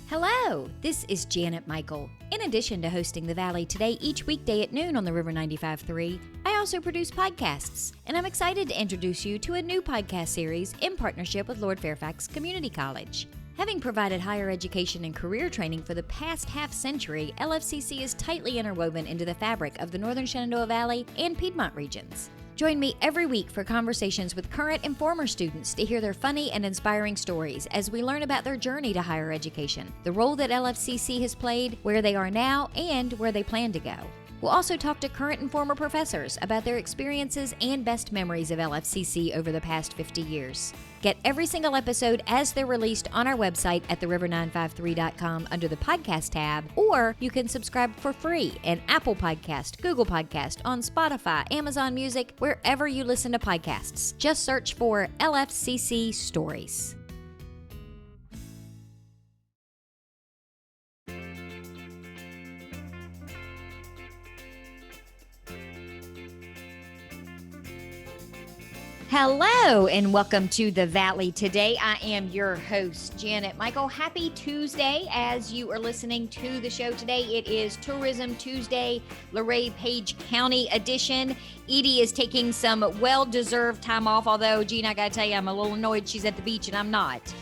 Hello, this is Janet Michael. In addition to hosting The Valley Today each weekday at noon on the River 95.3, I also produce podcasts, and I'm excited to introduce you to a new podcast series in partnership with Lord Fairfax Community College. Having provided higher education and career training for the past half-century, LFCC is tightly interwoven into the fabric of the Northern Shenandoah Valley and Piedmont regions. Join me every week for conversations with current and former students to hear their funny and inspiring stories as we learn about their journey to higher education, the role that LFCC has played, where they are now, and where they plan to go. We'll also talk to current and former professors about their experiences and best memories of LFCC over the past 50 years. Get every single episode as they're released on our website at theriver953.com under the podcast tab, or you can subscribe for free in Apple Podcast, Google Podcast, on Spotify, Amazon Music, wherever you listen to podcasts. Just search for LFCC Stories. Hello and welcome to The Valley Today. I am your host, Janet Michael. Happy Tuesday as you are listening to the show today. It is Tourism Tuesday, Luray Page County edition. Edie is taking some well-deserved time off, although, Gene, I gotta tell you, I'm a little annoyed she's at the beach and I'm not.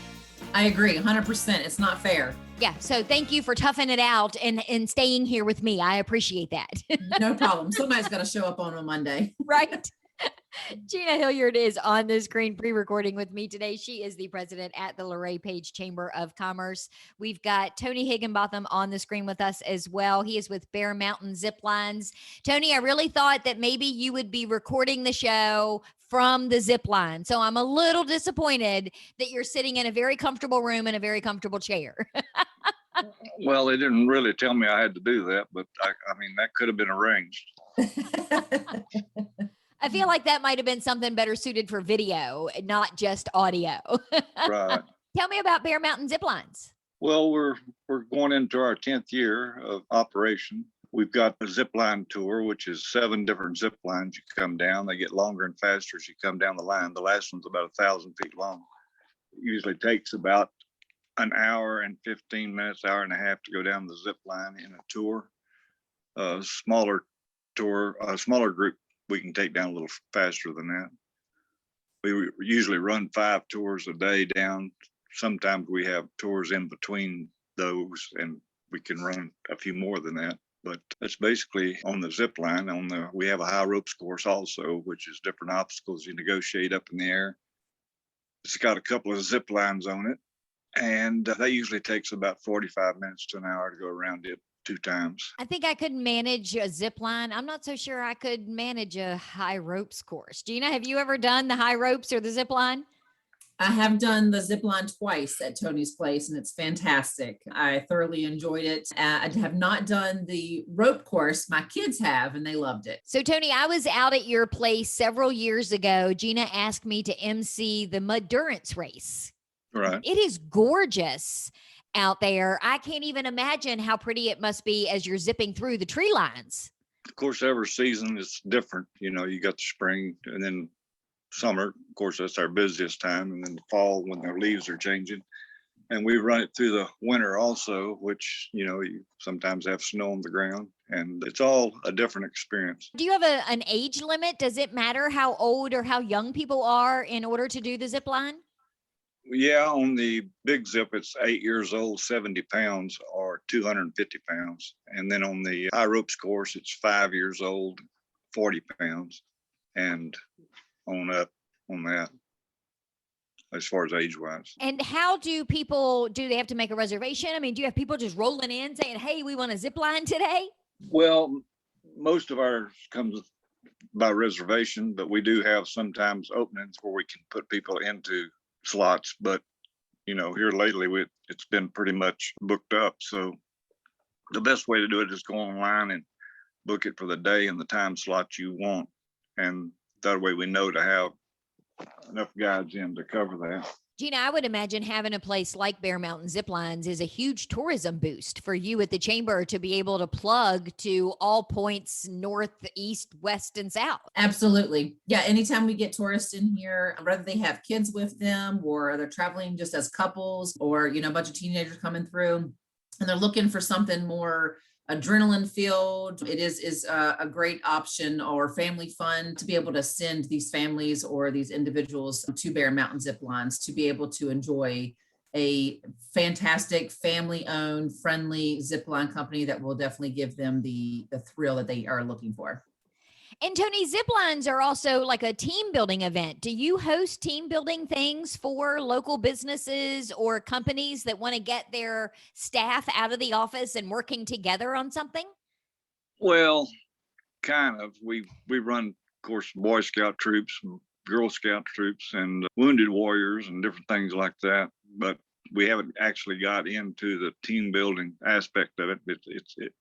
I agree, 100%. It's not fair. Yeah, so thank you for toughing it out and staying here with me. I appreciate that. No problem. Somebody's got to show up on a Monday. Right. Gina Hilliard is on the screen pre-recording with me today. She is the president at the Luray Page Chamber of Commerce. We've got Tony Higginbotham on the screen with us as well. He is with Bear Mountain Ziplines. Tony, I really thought that maybe you would be recording the show from the zip line. So I'm a little disappointed that you're sitting in a very comfortable room in a very comfortable chair. Well, they didn't really tell me I had to do that, but I mean, that could have been arranged. I feel like that might have been something better suited for video, not just audio. Right. Tell me about Bear Mountain Ziplines. Well, we're going into our 10th year of operation. We've got a zipline tour, which is 7 different zip lines. You come down, they get longer and faster as you come down the line. The last one's about 1,000 feet long. It usually takes about an hour and 15 minutes, hour and a half to go down the zip line in a tour. A smaller group, we can take down a little faster than that. We usually run 5 tours a day down. Sometimes we have tours in between those and we can run a few more than that. But that's basically on the zip line. We have a high ropes course also, which is different obstacles you negotiate up in the air. It's got a couple of zip lines on it. And that usually takes about 45 minutes to an hour to go around it 2 times. I think I could manage a zip line. I'm not so sure I could manage a high ropes course. Gina, have you ever done the high ropes or the zip line? I have done the zip line twice at Tony's place, and it's fantastic. I thoroughly enjoyed it. I have not done the rope course. My kids have, and they loved it. So, Tony, I was out at your place several years ago. Gina asked me to MC the Mudurance race. Right. It is gorgeous out there. I can't even imagine how pretty it must be as you're zipping through the tree lines. Of course, every season is different. You know, you got the spring and then summer. Of course, that's our busiest time. And then the fall when the leaves are changing. And we run it through the winter also, which, you know, you sometimes have snow on the ground. And it's all a different experience. Do you have an age limit? Does it matter how old or how young people are in order to do the zip line? Yeah, on the big zip, it's 8 years old, 70 pounds or 250 pounds. And then on the high ropes course, it's 5 years old, 40 pounds, and on up on that as far as age wise. And how do they have to make a reservation? I mean, do you have people just rolling in saying, hey, we want a zip line today? Well, most of ours comes by reservation, but we do have sometimes openings where we can put people into slots, but you know, here lately it's been pretty much booked up. So the best way to do it is go online and book it for the day and the time slot you want, and that way we know to have enough guides in to cover that. Gina, I would imagine having a place like Bear Mountain Ziplines is a huge tourism boost for you at the chamber to be able to plug to all points north, east, west, and south. Absolutely. Yeah. Anytime we get tourists in here, whether they have kids with them or they're traveling just as couples or, a bunch of teenagers coming through and they're looking for something more adrenaline filled, it is a great option or family fun to be able to send these families or these individuals to Bear Mountain Zip Lines to be able to enjoy a fantastic family-owned, friendly zip line company that will definitely give them the thrill that they are looking for. And Tony, zip lines are also like a team building event. Do you host team building things for local businesses or companies that want to get their staff out of the office and working together on something? Well, kind of. We run, of course, Boy Scout troops, Girl Scout troops, and wounded warriors and different things like that. But we haven't actually got into the team building aspect of it.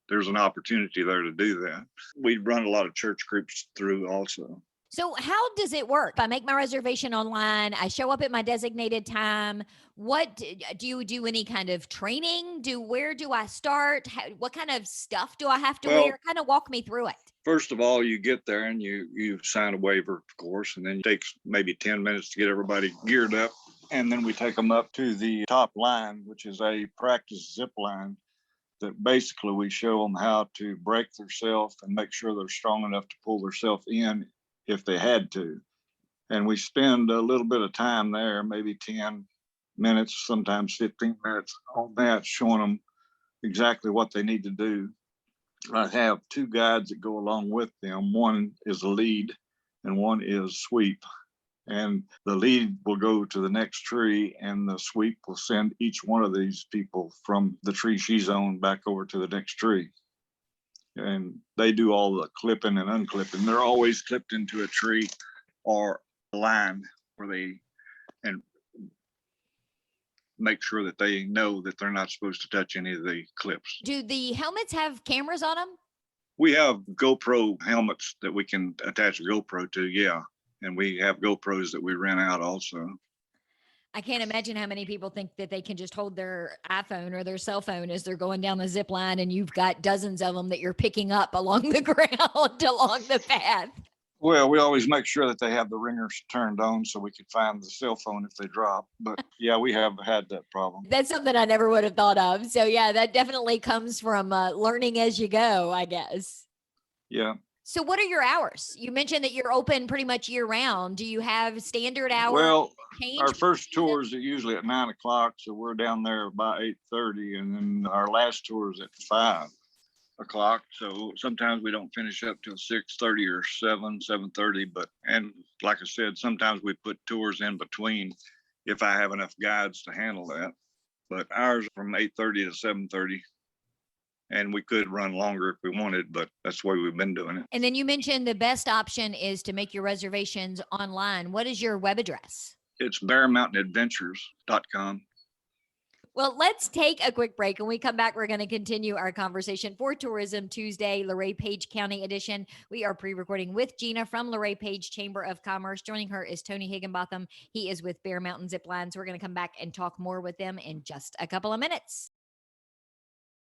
There's an opportunity there to do that. We run a lot of church groups through also. So how does it work? I make my reservation online. I show up at my designated time. What do you do? Any kind of training? Where do I start? What kind of stuff do I have to wear? Kind of walk me through it. First of all, you get there and you sign a waiver, of course, and then it takes maybe 10 minutes to get everybody geared up. And then we take them up to the top line, which is a practice zip line that basically we show them how to break themselves and make sure they're strong enough to pull themselves in if they had to. And we spend a little bit of time there, maybe 10 minutes, sometimes 15 minutes on that, showing them exactly what they need to do. I have two guides that go along with them. One is a lead and one is sweep. And the lead will go to the next tree and the sweep will send each one of these people from the tree she's on back over to the next tree. And they do all the clipping and unclipping. They're always clipped into a tree or a line where they and make sure that they know that they're not supposed to touch any of the clips. Do the helmets have cameras on them? We have GoPro helmets that we can attach a GoPro to, yeah. And we have GoPros that we rent out also. I can't imagine how many people think that they can just hold their iPhone or their cell phone as they're going down the zip line and you've got dozens of them that you're picking up along the ground, along the path. Well, we always make sure that they have the ringers turned on so we can find the cell phone if they drop. But yeah, we have had that problem. That's something I never would have thought of. So yeah, that definitely comes from learning as you go, I guess. Yeah. So what are your hours? You mentioned that you're open pretty much year round. Do you have standard hours? Well, our first tours are usually at 9 o'clock. So we're down there by 8:30. And then our last tour is at 5 o'clock. So sometimes we don't finish up till 6:30 or 7:30. And like I said, sometimes we put tours in between if I have enough guides to handle that. But ours are from 8:30 to 7:30. And we could run longer if we wanted, but that's the way we've been doing it. And then you mentioned the best option is to make your reservations online. What is your web address? It's bearmountainadventures.com. Well, let's take a quick break. When we come back, we're going to continue our conversation for Tourism Tuesday, Luray Page County edition. We are pre-recording with Gina from Luray Page Chamber of Commerce. Joining her is Tony Higginbotham. He is with Bear Mountain Zip Lines. We're going to come back and talk more with them in just a couple of minutes.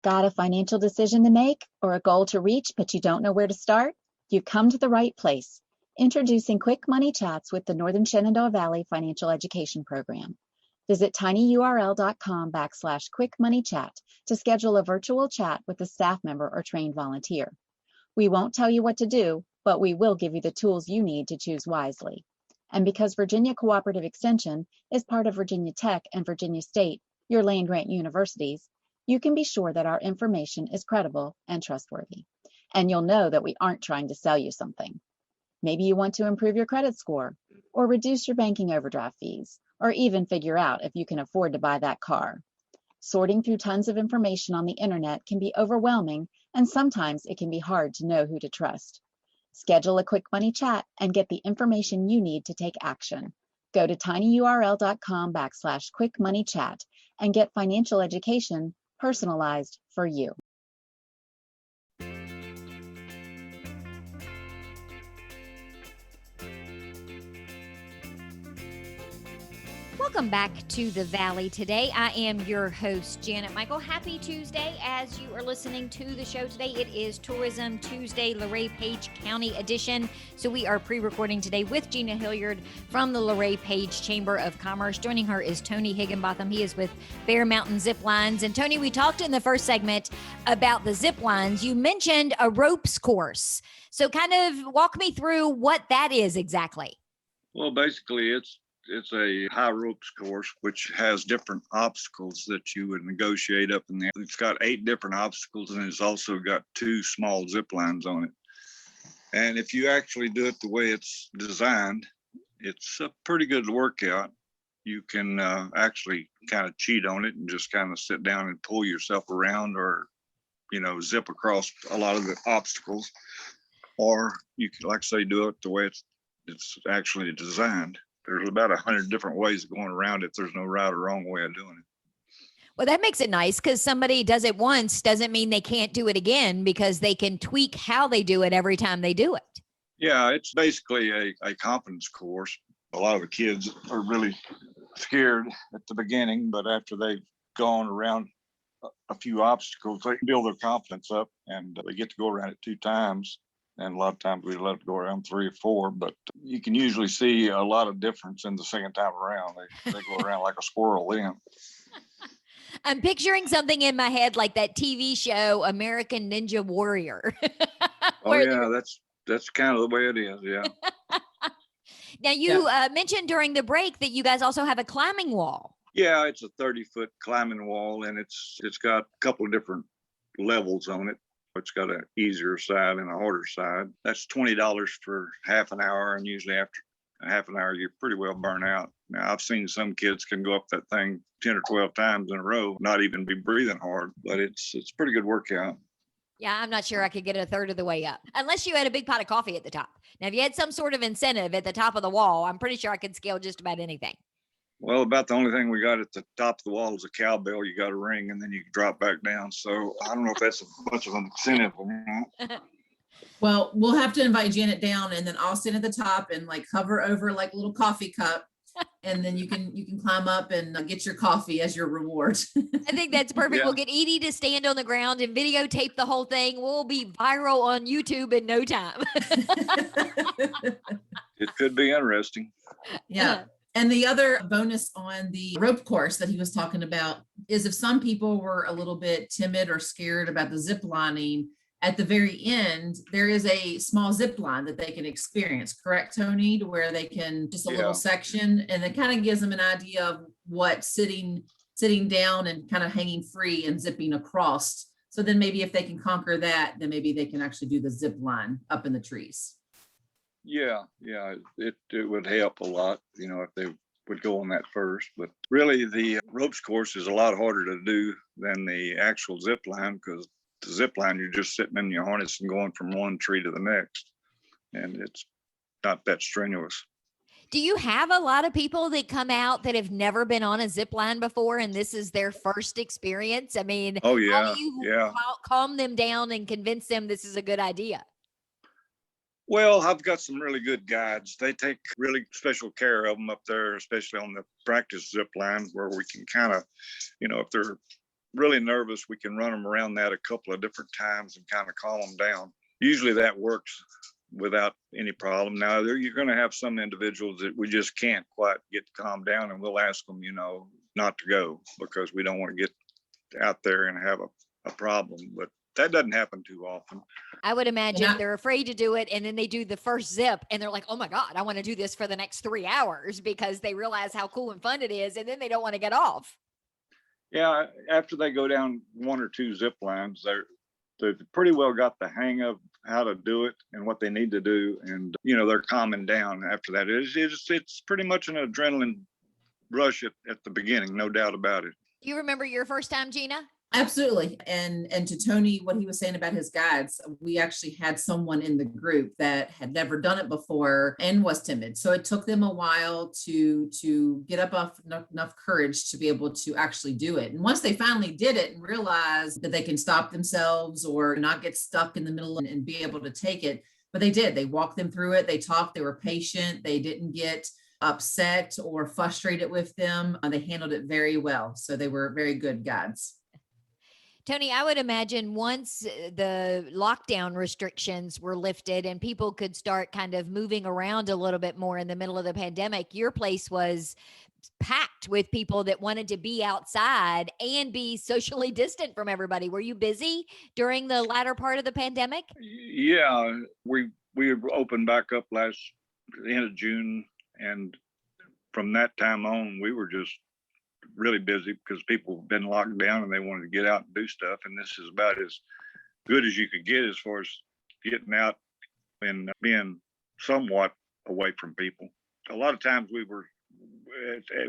Got a financial decision to make or a goal to reach, but you don't know where to start? You've come to the right place. Introducing Quick Money Chats with the Northern Shenandoah Valley Financial Education Program. Visit tinyurl.com/quickmoneychat to schedule a virtual chat with a staff member or trained volunteer. We won't tell you what to do, but we will give you the tools you need to choose wisely. And because Virginia Cooperative Extension is part of Virginia Tech and Virginia State, your land-grant universities, you can be sure that our information is credible and trustworthy. And you'll know that we aren't trying to sell you something. Maybe you want to improve your credit score, or reduce your banking overdraft fees, or even figure out if you can afford to buy that car. Sorting through tons of information on the internet can be overwhelming, and sometimes it can be hard to know who to trust. Schedule a Quick Money Chat and get the information you need to take action. Go to tinyurl.com/quickmoneychat and get financial education personalized for you. Welcome Welcome back to the Valley today. I am your host, Janet Michael. Happy Tuesday as you are listening to the show today. It is Tourism Tuesday, Luray Page County edition. So we are pre-recording today with Gina Hilliard from the Luray Page Chamber of Commerce. Joining her is Tony Higginbotham. He is with Bear Mountain Ziplines. And Tony, we talked in the first segment about the ziplines. You mentioned a ropes course. So kind of walk me through what that is exactly. Well, basically, it's a high ropes course, which has different obstacles that you would negotiate up in there. It's got 8 different obstacles, and it's also got 2 small zip lines on it. And if you actually do it the way it's designed, it's a pretty good workout. You can actually kind of cheat on it and just kind of sit down and pull yourself around, or, zip across a lot of the obstacles. Or you can, like I say, do it the way it's actually designed. There's about 100 different ways of going around it. There's no right or wrong way of doing it. Well, that makes it nice because somebody does it once doesn't mean they can't do it again, because they can tweak how they do it every time they do it. Yeah, it's basically a confidence course. A lot of the kids are really scared at the beginning, but after they've gone around a few obstacles, they build their confidence up, and they get to go around it 2 times. And a lot of times we let it go around 3 or 4, but you can usually see a lot of difference in the second time around. They go around like a squirrel then. I'm picturing something in my head like that TV show, American Ninja Warrior. Oh yeah, that's kind of the way it is. Yeah. Now you mentioned during the break that you guys also have a climbing wall. Yeah, it's a 30-foot climbing wall, and it's got a couple of different levels on it. It's got an easier side and a harder side. That's $20 for half an hour, and usually after a half an hour, you're pretty well burnt out. Now, I've seen some kids can go up that thing 10 or 12 times in a row, not even be breathing hard, but it's a pretty good workout. Yeah, I'm not sure I could get a third of the way up, unless you had a big pot of coffee at the top. Now, if you had some sort of incentive at the top of the wall, I'm pretty sure I could scale just about anything. Well, about the only thing we got at the top of the wall is a cowbell. You got a ring, and then you can drop back down. So I don't know if that's much of an incentive or not. Well, we'll have to invite Janet down, and then I'll stand at the top and like hover over like a little coffee cup. And then you can climb up and get your coffee as your reward. I think that's perfect. Yeah. We'll get Edie to stand on the ground and videotape the whole thing. We'll be viral on YouTube in no time. It could be interesting. Yeah. And the other bonus on the rope course that he was talking about is if some people were a little bit timid or scared about the zip lining, at the very end, there is a small zip line that they can experience, correct, Tony? To where they can just a little section, and it kind of gives them an idea of what sitting down and kind of hanging free and zipping across. So then maybe if they can conquer that, then maybe they can actually do the zip line up in the trees. Yeah, it would help a lot, if they would go on that first. But really, the ropes course is a lot harder to do than the actual zip line, because the zip line, you're just sitting in your harness and going from one tree to the next, and it's not that strenuous. Do you have a lot of people that come out that have never been on a zip line before, and this is their first experience? I mean, oh yeah, how do you calm them down and convince them this is a good idea? Well, I've got some really good guides. They take really special care of them up there, especially on the practice zip line, where we can kind of, if they're really nervous, we can run them around that a couple of different times and kind of calm them down. Usually that works without any problem. Now, you're going to have some individuals that we just can't quite get to calm down, and we'll ask them, not to go, because we don't want to get out there and have a problem. But that doesn't happen too often. I would imagine they're afraid to do it, and then they do the first zip and they're like, oh my God, I want to do this for the next 3 hours, because they realize how cool and fun it is, and then they don't want to get off. Yeah, after they go down 1 or 2 zip lines, they've pretty well got the hang of how to do it and what they need to do, and they're calming down after that. It's pretty much an adrenaline rush at the beginning, no doubt about it. Do you remember your first time, Gina? Absolutely. And to Tony, what he was saying about his guides, we actually had someone in the group that had never done it before and was timid. So it took them a while to get up enough courage to be able to actually do it. And once they finally did it and realized that they can stop themselves or not get stuck in the middle and be able to take it, but they did. They walked them through it. They talked. They were patient. They didn't get upset or frustrated with them. They handled it very well. So they were very good guides. Tony, I would imagine once the lockdown restrictions were lifted and people could start kind of moving around a little bit more in the middle of the pandemic, your place was packed with people that wanted to be outside and be socially distant from everybody. Were you busy during the latter part of the pandemic? Yeah, we opened back up the end of June, and from that time on, we were just really busy because people have been locked down and they wanted to get out and do stuff. And this is about as good as you could get as far as getting out and being somewhat away from people. A lot of times we were,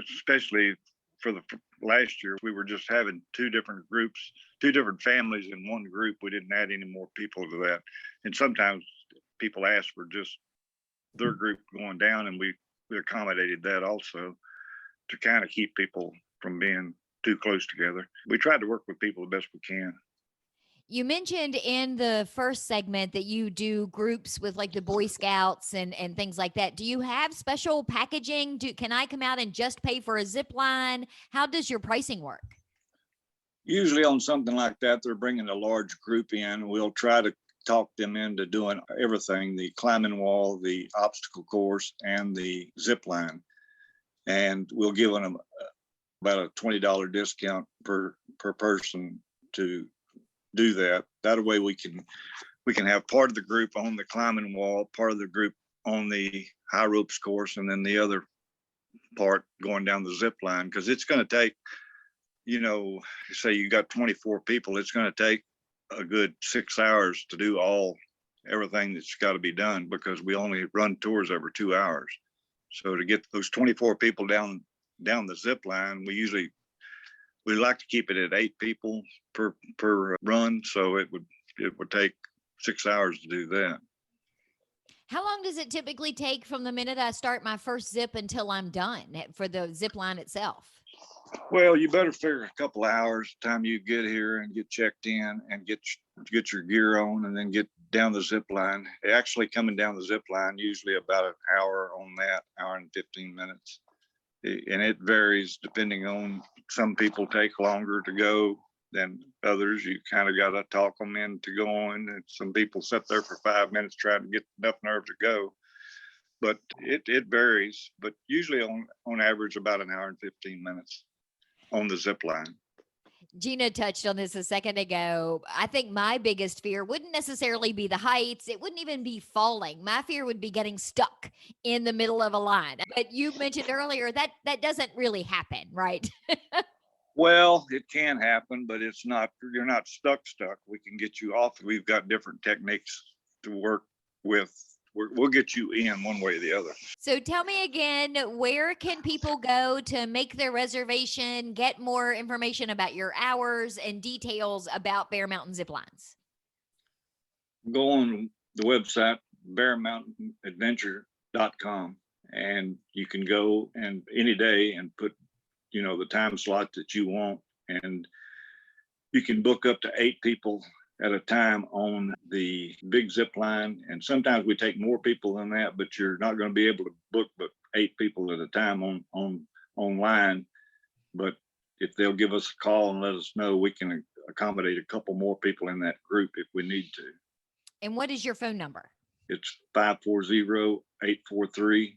especially for the last year, we were just having two different groups, two different families in one group. We didn't add any more people to that. And sometimes people asked for just their group going down, and we accommodated that also to kind of keep people from being too close together. We tried to work with people the best we can. You mentioned in the first segment that you do groups with like the Boy Scouts and things like that. Do you have special packaging? Can I come out and just pay for a zip line? How does your pricing work? Usually on something like that, they're bringing a large group in. We'll try to talk them into doing everything, the climbing wall, the obstacle course, and the zip line. And we'll give them about a $20 discount per person to do that. That way we can have part of the group on the climbing wall, part of the group on the high ropes course, and then the other part going down the zip line. Because it's going to take, say you got 24 people, it's going to take a good 6 hours to do everything that's got to be done, because we only run tours over 2 hours. So to get those 24 people down the zip line, we like to keep it at 8 people per run. So it would take 6 hours to do that. How long does it typically take from the minute I start my first zip until I'm done for the zip line itself? Well, you better figure a couple of hours time you get here and get checked in and get your gear on, and then get down the zip line. Actually coming down the zip line, usually about an hour on that, hour and 15 minutes. And it varies depending on, some people take longer to go than others. You kind of got to talk them into going. And some people sit there for 5 minutes trying to get enough nerve to go. But it varies, but usually on average about an hour and 15 minutes on the zip line. Gina touched on this a second ago. I think my biggest fear wouldn't necessarily be the heights. It wouldn't even be falling. My fear would be getting stuck in the middle of a line. But you mentioned earlier that doesn't really happen, right? Well, it can happen, but you're not stuck. We can get you off. We've got different techniques to work with. We'll get you in one way or the other. So tell me again, where can people go to make their reservation, get more information about your hours and details about Bear Mountain Ziplines? Go on the website, bearmountainadventure.com, and you can go and any day and put, the time slot that you want, and you can book up to 8 people at a time on the big zip line. And sometimes we take more people than that, but you're not going to be able to book but 8 people at a time online. But if they'll give us a call and let us know, we can accommodate a couple more people in that group if we need to. And what is your phone number? It's 540-843-4083.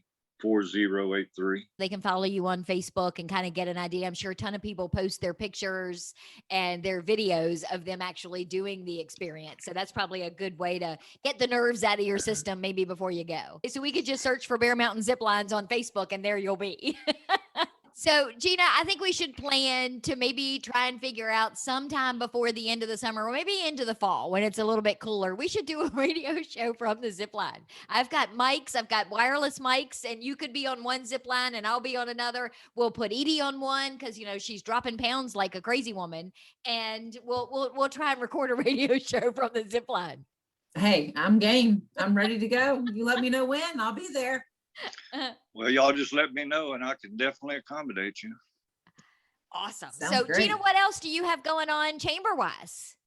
They can follow you on Facebook and kind of get an idea. I'm sure a ton of people post their pictures and their videos of them actually doing the experience. So that's probably a good way to get the nerves out of your system maybe before you go. So we could just search for Bear Mountain Ziplines on Facebook and there you'll be. So Gina, I think we should plan to maybe try and figure out sometime before the end of the summer or maybe into the fall when it's a little bit cooler. We should do a radio show from the zip line. I've got mics, I've got wireless mics, and you could be on one zip line and I'll be on another. We'll put Edie on one because she's dropping pounds like a crazy woman, and we'll try and record a radio show from the zip line. Hey, I'm game. I'm ready to go. You let me know when, I'll be there. Well, y'all just let me know and I can definitely accommodate you. Awesome. Sounds so great. Gina, what else do you have going on chamber-wise?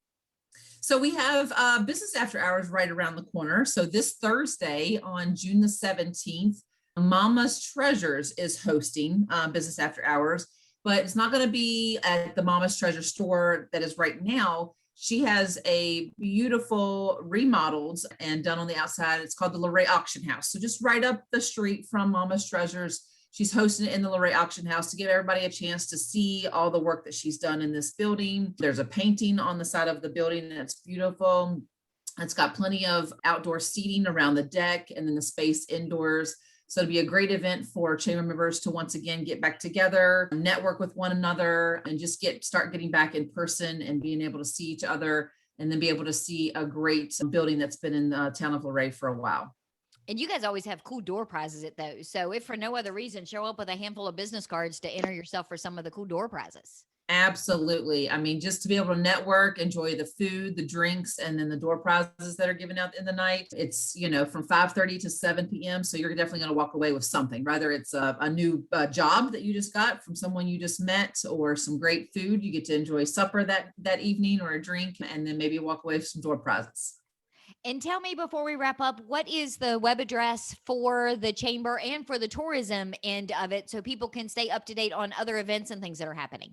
So we have business after hours right around the corner. So this Thursday on June the 17th, Mama's Treasures is hosting Business After Hours, but it's not going to be at the Mama's Treasure store that is right now. She has a beautiful remodeled and done on the outside. It's called the Luray Auction House. So just right up the street from Mama's Treasures. She's hosting it in the Luray Auction House to give everybody a chance to see all the work that she's done in this building. There's a painting on the side of the building that's beautiful. It's got plenty of outdoor seating around the deck and then the space indoors. So it'll be a great event for chamber members to once again get back together, network with one another, and just start getting back in person and being able to see each other, and then be able to see a great building that's been in the town of Luray for a while. And you guys always have cool door prizes at those. So if for no other reason, show up with a handful of business cards to enter yourself for some of the cool door prizes. Absolutely. I mean, just to be able to network, enjoy the food, the drinks, and then the door prizes that are given out in the night. It's, from 5:30 to 7 p.m. So you're definitely going to walk away with something, whether it's a new job that you just got from someone you just met, or some great food. You get to enjoy supper that evening, or a drink, and then maybe walk away with some door prizes. And tell me before we wrap up, what is the web address for the chamber and for the tourism end of it, so people can stay up to date on other events and things that are happening?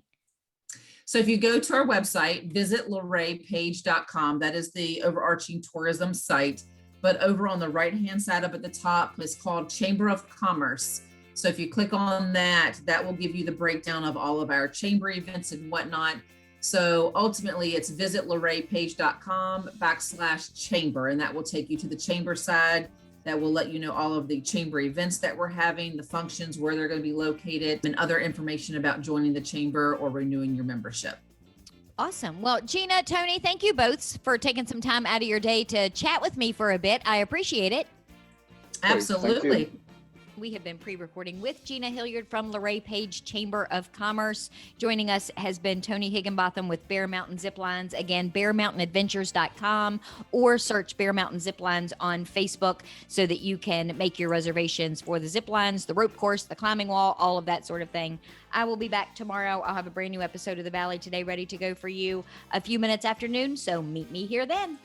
So if you go to our website, visit luraypage.com, that is the overarching tourism site. But over on the right-hand side up at the top is called Chamber of Commerce. So if you click on that, that will give you the breakdown of all of our chamber events and whatnot. So ultimately it's visit luraypage.com/chamber, and that will take you to the chamber side. That will let you know all of the chamber events that we're having, the functions, where they're going to be located, and other information about joining the chamber or renewing your membership. Awesome. Well, Gina, Tony, thank you both for taking some time out of your day to chat with me for a bit. I appreciate it. Absolutely. We have been pre-recording with Gina Hilliard from Luray Page Chamber of Commerce. Joining us has been Tony Higginbotham with Bear Mountain Ziplines. Again, bearmountainadventures.com, or search Bear Mountain Ziplines on Facebook so that you can make your reservations for the ziplines, the rope course, the climbing wall, all of that sort of thing. I will be back tomorrow. I'll have a brand new episode of The Valley Today ready to go for you a few minutes after noon, so meet me here then.